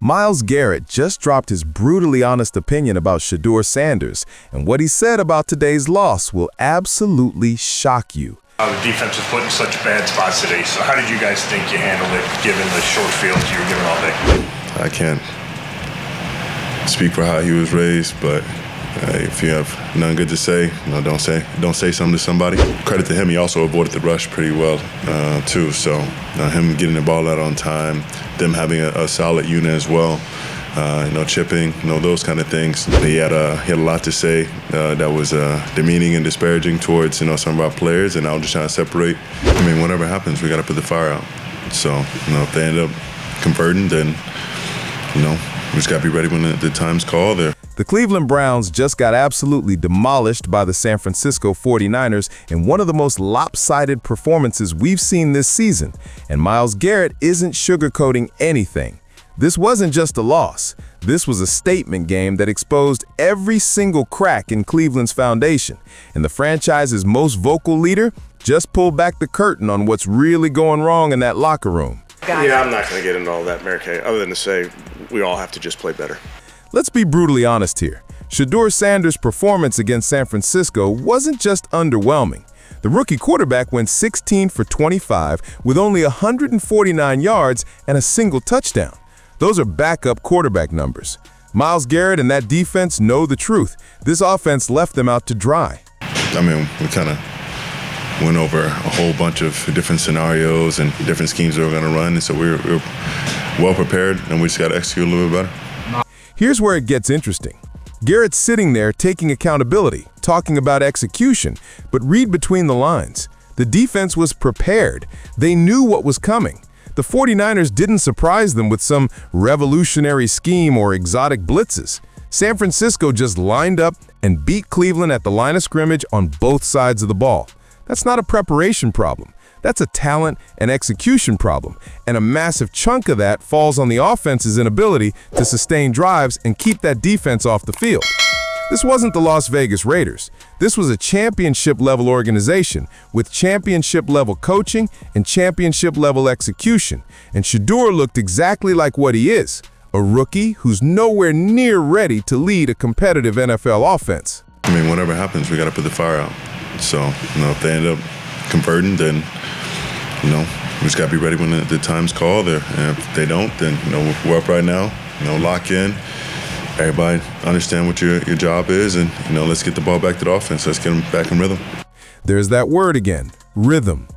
Myles Garrett just dropped his brutally honest opinion about Shedeur Sanders, and what he said about today's loss will absolutely shock you. The defense was put in such bad spots today, so how did you guys think you handled it, given the short fields you were given all day? I can't speak for how he was raised, but if you have nothing good to say, don't say something to somebody. Credit to him, he also avoided the rush pretty well too. So him getting the ball out on time, them having a solid unit as well. Chipping, those kind of things. He had a lot to say that was demeaning and disparaging towards some of our players, and I was just trying to separate. Whatever happens, we got to put the fire out. So if they end up converting, then we just got to be ready when the time's called. The Cleveland Browns just got absolutely demolished by the San Francisco 49ers in one of the most lopsided performances we've seen this season, and Myles Garrett isn't sugarcoating anything. This wasn't just a loss. This was a statement game that exposed every single crack in Cleveland's foundation, and the franchise's most vocal leader just pulled back the curtain on what's really going wrong in that locker room. Yeah, I'm not going to get into all that, Mary Kay, other than to say we all have to just play better. Let's be brutally honest here. Shedeur Sanders' performance against San Francisco wasn't just underwhelming. The rookie quarterback went 16 for 25 with only 149 yards and a single touchdown. Those are backup quarterback numbers. Myles Garrett and that defense know the truth. This offense left them out to dry. We kind of went over a whole bunch of different scenarios and different schemes we were going to run, and so we were well prepared, and we just got to execute a little bit better. Here's where it gets interesting. Garrett's sitting there taking accountability, talking about execution, but read between the lines. The defense was prepared. They knew what was coming. The 49ers didn't surprise them with some revolutionary scheme or exotic blitzes. San Francisco just lined up and beat Cleveland at the line of scrimmage on both sides of the ball. That's not a preparation problem. That's a talent and execution problem, and a massive chunk of that falls on the offense's inability to sustain drives and keep that defense off the field. This wasn't the Las Vegas Raiders. This was a championship-level organization with championship-level coaching and championship-level execution, and Shedeur looked exactly like what he is, a rookie who's nowhere near ready to lead a competitive NFL offense. Whatever happens, we got to put the fire out. So, if they end up converting, then we just got to be ready when the time's called. And if they don't, then we're up right now. Lock in. Everybody understand what your job is, and let's get the ball back to the offense. Let's get them back in rhythm. There's that word again, rhythm.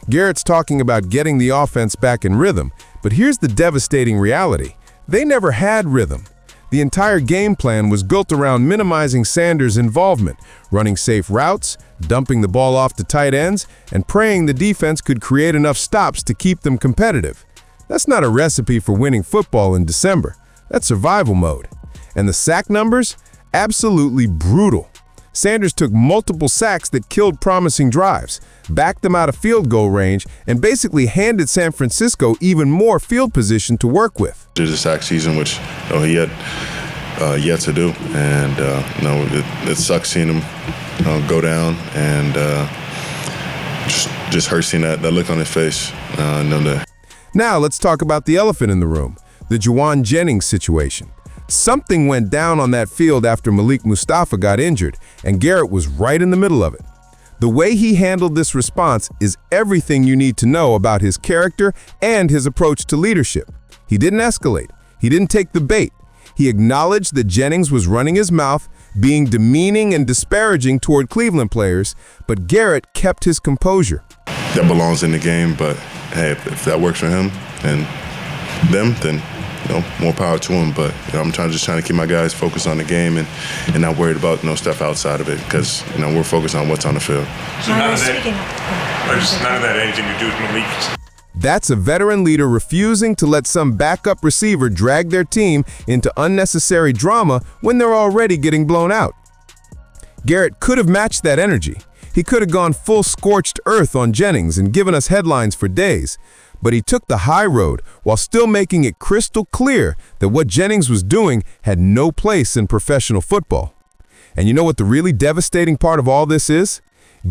Garrett's talking about getting the offense back in rhythm, but here's the devastating reality. They never had rhythm. The entire game plan was built around minimizing Sanders' involvement, running safe routes, dumping the ball off to tight ends, and praying the defense could create enough stops to keep them competitive. That's not a recipe for winning football in December. That's survival mode. And the sack numbers? Absolutely brutal. Sanders took multiple sacks that killed promising drives, backed them out of field goal range, and basically handed San Francisco even more field position to work with. There's a sack season, which he had yet to do, and it sucks seeing him go down, and just hurts seeing that look on his face. Now let's talk about the elephant in the room, the Jauan Jennings situation. Something went down on that field after Malik Mustafa got injured, and Garrett was right in the middle of it. The way he handled this response is everything you need to know about his character and his approach to leadership. He didn't escalate. He didn't take the bait. He acknowledged that Jennings was running his mouth, being demeaning and disparaging toward Cleveland players, but Garrett kept his composure. That belongs in the game, but hey, if that works for him and them, then more power to him. But I'm just trying to keep my guys focused on the game and not worried about stuff outside of it, because we're focused on what's on the field. So none of that anything to do with Malik. That's a veteran leader refusing to let some backup receiver drag their team into unnecessary drama when they're already getting blown out. Garrett could have matched that energy. He could have gone full scorched earth on Jennings and given us headlines for days. But he took the high road while still making it crystal clear that what Jennings was doing had no place in professional football. And you know what the really devastating part of all this is?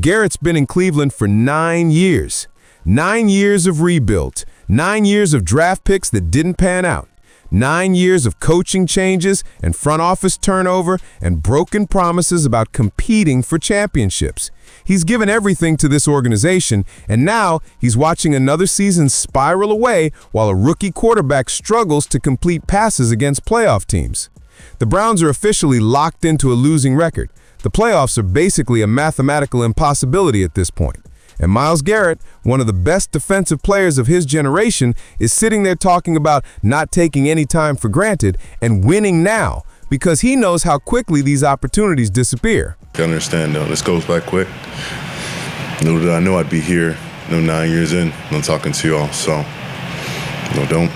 Garrett's been in Cleveland for 9 years. 9 years of rebuild, 9 years of draft picks that didn't pan out, 9 years of coaching changes and front office turnover and broken promises about competing for championships. He's given everything to this organization, and now he's watching another season spiral away while a rookie quarterback struggles to complete passes against playoff teams. The Browns are officially locked into a losing record. The playoffs are basically a mathematical impossibility at this point. And Myles Garrett, one of the best defensive players of his generation, is sitting there talking about not taking any time for granted and winning now because he knows how quickly these opportunities disappear. I understand, though. This goes by quick. Little did I know I'd be here, 9 years in, I'm talking to y'all, so don't.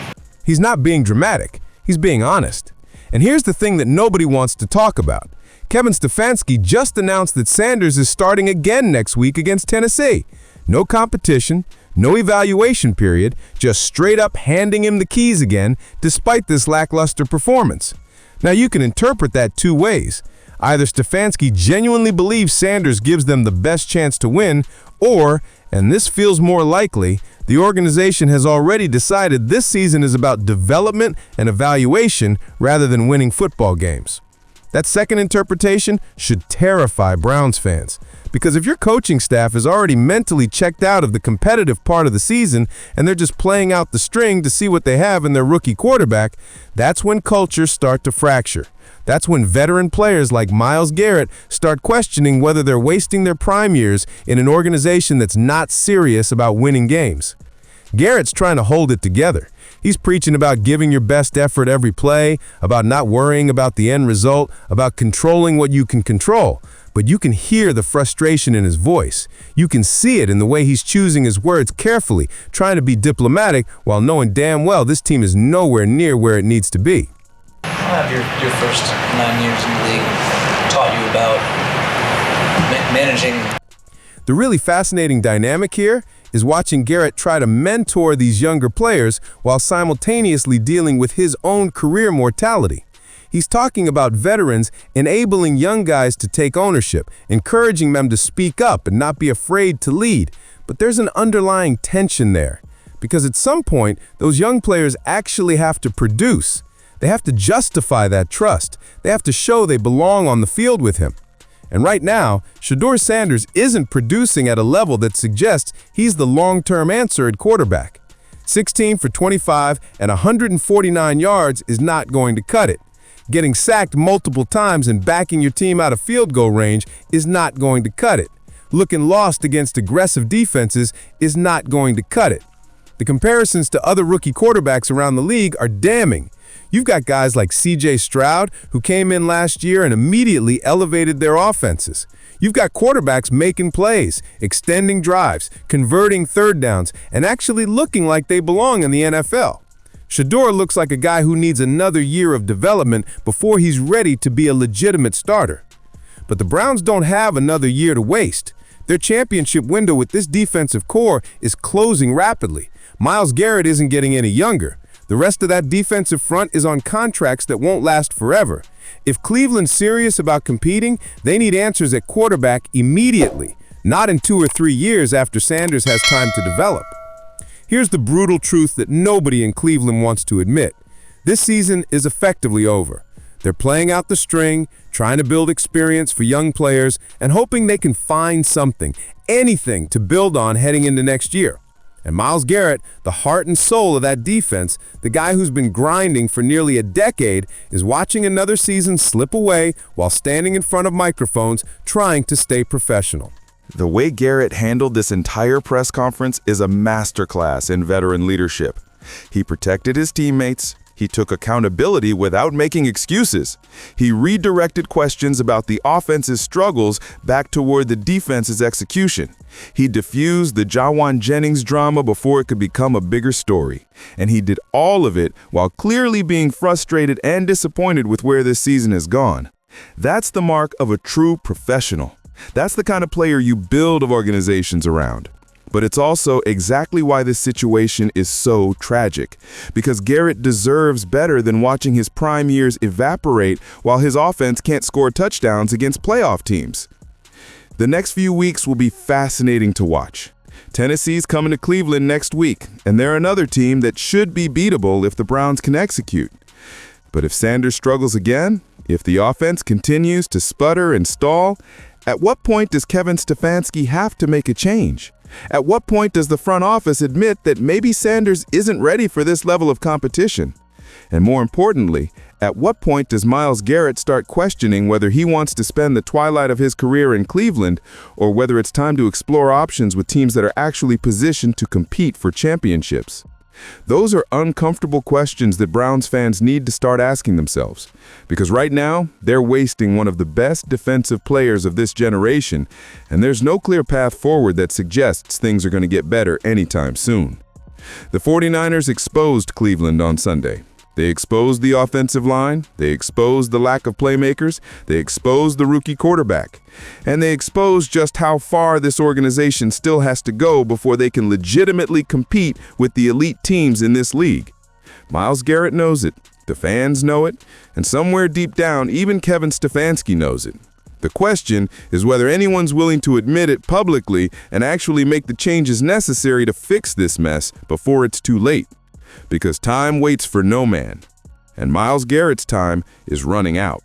He's not being dramatic. He's being honest. And here's the thing that nobody wants to talk about. Kevin Stefanski just announced that Sanders is starting again next week against Tennessee. No competition, no evaluation period, just straight up handing him the keys again, despite this lackluster performance. Now you can interpret that two ways. Either Stefanski genuinely believes Sanders gives them the best chance to win, or, and this feels more likely, the organization has already decided this season is about development and evaluation rather than winning football games. That second interpretation should terrify Browns fans, because if your coaching staff is already mentally checked out of the competitive part of the season and they're just playing out the string to see what they have in their rookie quarterback, that's when cultures start to fracture. That's when veteran players like Myles Garrett start questioning whether they're wasting their prime years in an organization that's not serious about winning games. Garrett's trying to hold it together. He's preaching about giving your best effort every play, about not worrying about the end result, about controlling what you can control. But you can hear the frustration in his voice. You can see it in the way he's choosing his words carefully, trying to be diplomatic while knowing damn well this team is nowhere near where it needs to be. How have your first 9 years in the league taught you about managing? The really fascinating dynamic here is watching Garrett try to mentor these younger players while simultaneously dealing with his own career mortality. He's talking about veterans enabling young guys to take ownership, encouraging them to speak up and not be afraid to lead. But there's an underlying tension there, because at some point, those young players actually have to produce. They have to justify that trust. They have to show they belong on the field with him. And right now, Shedeur Sanders isn't producing at a level that suggests he's the long-term answer at quarterback. 16 for 25 and 149 yards is not going to cut it. Getting sacked multiple times and backing your team out of field goal range is not going to cut it. Looking lost against aggressive defenses is not going to cut it. The comparisons to other rookie quarterbacks around the league are damning. You've got guys like C.J. Stroud, who came in last year and immediately elevated their offenses. You've got quarterbacks making plays, extending drives, converting third downs, and actually looking like they belong in the NFL. Shedeur looks like a guy who needs another year of development before he's ready to be a legitimate starter. But the Browns don't have another year to waste. Their championship window with this defensive core is closing rapidly. Myles Garrett isn't getting any younger. The rest of that defensive front is on contracts that won't last forever. If Cleveland's serious about competing, they need answers at quarterback immediately, not in 2 or 3 years after Sanders has time to develop. Here's the brutal truth that nobody in Cleveland wants to admit. This season is effectively over. They're playing out the string, trying to build experience for young players, and hoping they can find something, anything to build on heading into next year. And Myles Garrett, the heart and soul of that defense, the guy who's been grinding for nearly a decade, is watching another season slip away while standing in front of microphones trying to stay professional. The way Garrett handled this entire press conference is a masterclass in veteran leadership. He protected his teammates. He took accountability without making excuses. He redirected questions about the offense's struggles back toward the defense's execution. He diffused the Jawan Jennings drama before it could become a bigger story. And he did all of it while clearly being frustrated and disappointed with where this season has gone. That's the mark of a true professional. That's the kind of player you build organizations around. But it's also exactly why this situation is so tragic, because Garrett deserves better than watching his prime years evaporate while his offense can't score touchdowns against playoff teams. The next few weeks will be fascinating to watch. Tennessee's coming to Cleveland next week, and they're another team that should be beatable if the Browns can execute. But if Sanders struggles again, if the offense continues to sputter and stall, at what point does Kevin Stefanski have to make a change? At what point does the front office admit that maybe Sanders isn't ready for this level of competition? And more importantly, at what point does Myles Garrett start questioning whether he wants to spend the twilight of his career in Cleveland or whether it's time to explore options with teams that are actually positioned to compete for championships? Those are uncomfortable questions that Browns fans need to start asking themselves, because right now, they're wasting one of the best defensive players of this generation, and there's no clear path forward that suggests things are going to get better anytime soon. The 49ers exposed Cleveland on Sunday. They exposed the offensive line, they exposed the lack of playmakers, they exposed the rookie quarterback, and they exposed just how far this organization still has to go before they can legitimately compete with the elite teams in this league. Myles Garrett knows it, the fans know it, and somewhere deep down, even Kevin Stefanski knows it. The question is whether anyone's willing to admit it publicly and actually make the changes necessary to fix this mess before it's too late. Because time waits for no man, and Myles Garrett's time is running out.